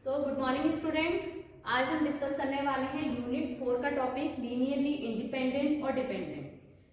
Good morning student. आज हम discuss करने वाले हैं यूनिट 4 का टॉपिक लीनियरली इंडिपेंडेंट और डिपेंडेंट।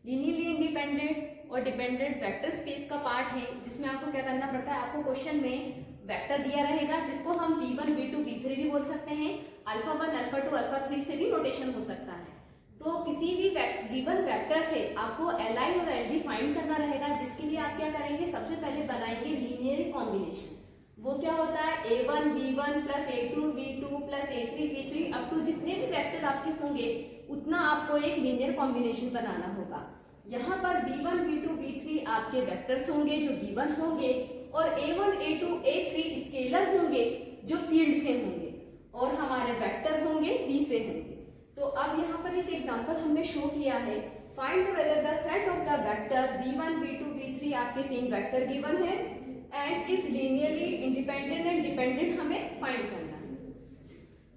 लीनियरली इंडिपेंडेंट और डिपेंडेंट वेक्टर स्पेस का पार्ट है, जिसमें आपको क्या करना पड़ता है। आपको क्वेश्चन में वेक्टर दिया रहेगा, जिसको हम v1, v2, v3 भी बोल सकते हैं। अल्फा 1, अल्फा 2, अल्फा 3 से भी नोटेशन हो सकता है। तो किसी भी गिवन वेक्टर से आपको li और lg फाइंड करना रहेगा, जिसके लिए आप क्या करेंगे, सबसे पहले बनाएंगे लीनियर कॉम्बिनेशन। वो क्या होता है, a1 v1 plus a2 v2 plus a3 v3 up to जितने भी वेक्टर आपके होंगे उतना आपको एक लीनियर कॉम्बिनेशन बनाना होगा। यहाँ पर v1 v2 v3 आपके वेक्टर्स होंगे जो गिवन होंगे, और a1 a2 a3 स्केलर होंगे जो फील्ड से होंगे, और हमारे वेक्टर होंगे v से होंगे। तो अब यहाँ पर एक एग्जांपल हमने शो किया है। Find whether the set of the vector v1 v2 v3 आपके तीन वेक्टर गिवन है and is linearly independent and dependent हमें फाइंड करना है।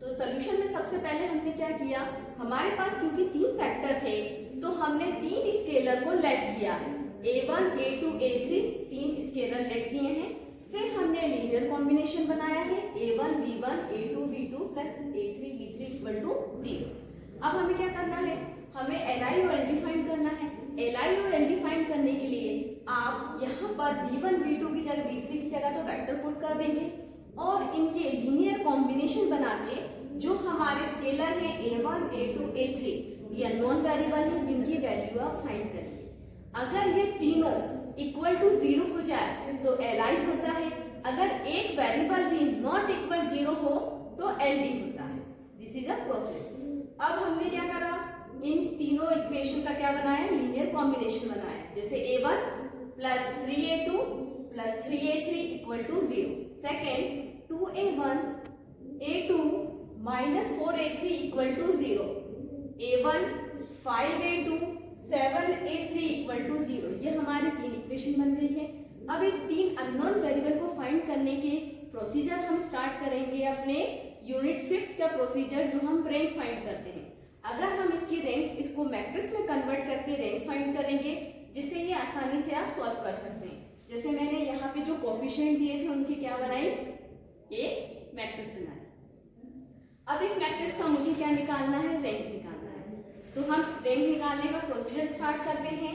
तो सोल्यूशन में सबसे पहले हमने क्या किया, हमारे पास क्योंकि तीन वेक्टर थे तो हमने तीन स्केलर को लेट किया है, a1 a2 a3 तीन स्केलर लेट किए हैं। फिर हमने लीनियर कॉम्बिनेशन बनाया है a1 v1 a2 v2 plus a3 v3 equal to 0। अब हमें क्या करना है, हमें li और ld फाइंड करना है। li और ld फाइंड करने के लिए आप यहाँ पर v1 v2 की जगह v3 की जगह तो वेक्टर पुट कर देंगे, और इनके लीनियर कॉम्बिनेशन बना के जो हमारे स्केलर हैं a1 a2 a3 ये नॉन वेरिएबल हैं, जिनकी वैल्यू आप फाइंड करेंगे। अगर ये तीनों इक्वल टू 0 हो जाए तो li होता है, अगर एक वेरिएबल भी नॉट इक्वल 0 हो तो ld होता है। This is a process. अब हमने क्या करा, इन तीनों इक्वेशन का क्या बनाया, लीनियर कॉम्बिनेशन बनाया। जैसे a1 plus 3a2 plus 3a3 equal to 0। Second 2a1 a2 minus 4a3 equal to 0। a1 5a2 7a3 equal to 0। ये हमारी तीन इक्वेशन बन गई है। अब इन तीन अननोन वेरिएबल को फाइंड करने के प्रोसीजर हम स्टार्ट करेंगे अपने यूनिट 5 का प्रोसीजर, जो हम रैंक फाइंड करते हैं। अगर हम इसकी रैंक इसको मैट्रिक्स में कन्वर्ट करके रैंक फाइंड करेंगे, जिससे ये आसानी से आप सॉल्व कर सकते हैं। जैसे मैंने यहाँ पे जो कोफिशिएंट दिए थे उनकी क्या बनाई, एक मैट्रिक्स बनाई। अब इस मैट्रिक्स का मुझे क्या निकालना है, रैंक निकालना है। तो हम रैंक निकालने का प्रोसीजर स्टार्ट करते हैं।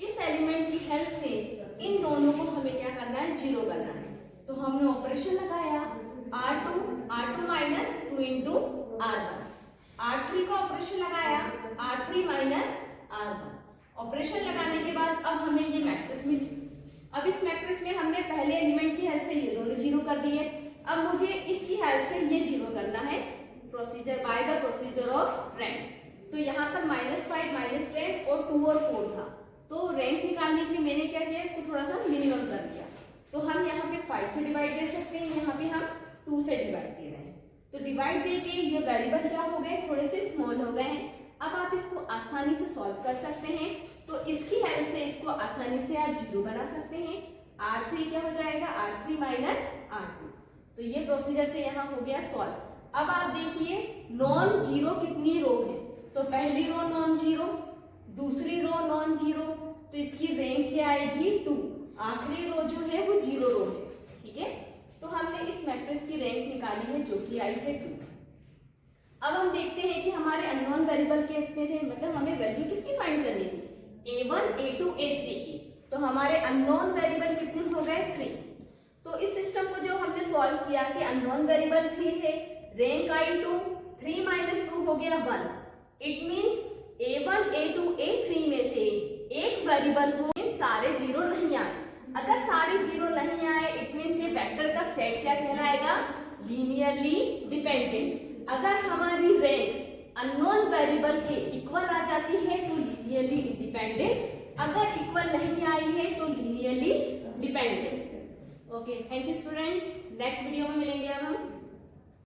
इस एलिमेंट की हेल्प से इन दोनों को हमें क्या करना है, 0 करना है। तो हमने ऑपरेशन लगाया r2 minus 2 into r1, r3 का ऑपरेशन लगाया r3 माइनस r1। ऑपरेशन लगाने के बाद अब हमें ये मैट्रिक्स मिली। अब इस मैट्रिक्स में हमने पहले एलिमेंट की हेल्प से ये दोनों 0 कर दिए। अब मुझे इसकी हेल्प से ये 0 करना है, procedure by the procedure of rank. तो यहाँ पर -5 -10 और 2 और 4 था। तो रैंक निकालने के लिए मैंने क्या किया, इसको थोड़ा सा मिनिमम कर दिया। तो हम यहाँ पे 5 से डिवाइड दे सकते हैं, यहाँ पे हम 2 से डिवाइड दे रहे हैं। तो डिवाइड देके ये वेरिएबल क्या हो गए, थोड़े से स्मॉल हो गए हैं। अब आप इसको आसानी से सॉल्व कर सकते हैं। तो इसकी हेल्प से इसको आसानी से आप 0 बना सकते हैं। r3 क्या हो जाएगा, r3 माइनस r2। तो ये प्रोसीजर से यहाँ हो गया सॉल्व। अब आप देखिए नॉन जीरो कितनी रो है, तो पहली रो नॉन जीरो, दूसरी रो नॉन जीरो, तो इसकी रैंक क्या आएगी, 2। आखिरी रो जो है वो 0 रो है, ठीक है। तो हमने इस मैट्रिक्स की रैंक निकाली है, जो कि आई है 2। अब हम देखते हैं कि हमारे अननोन वेरिएबल कितने थे, मतलब हमें वैल्यू किसकी फाइंड करनी थी, a1 a2 a3 की। तो हमारे अननोन वेरिएबल कितने हो गए, 3। तो इस सिस्टम को जो हमने सॉल्व किया कि अननोन वेरिएबल 3 थे, रैंक आई 2, 3 माइनस 2 हो गया 1। It means a1 a2 a3 में से एक वेरिएबल हो, सारे 0 नहीं आए। अगर सारे 0 नहीं आए इट मीन्स ये वेक्टर का सेट क्या कहलाएगा, लीनियरली डिपेंडेंट। अगर हमारी रैंक अननोन वेरिएबल के इक्वल आ जाती है तो लीनियरली इंडिपेंडेंट, अगर इक्वल नहीं आई है तो linearly dependent. Okay, thank you student. Next video में मिलेंगे अब हम।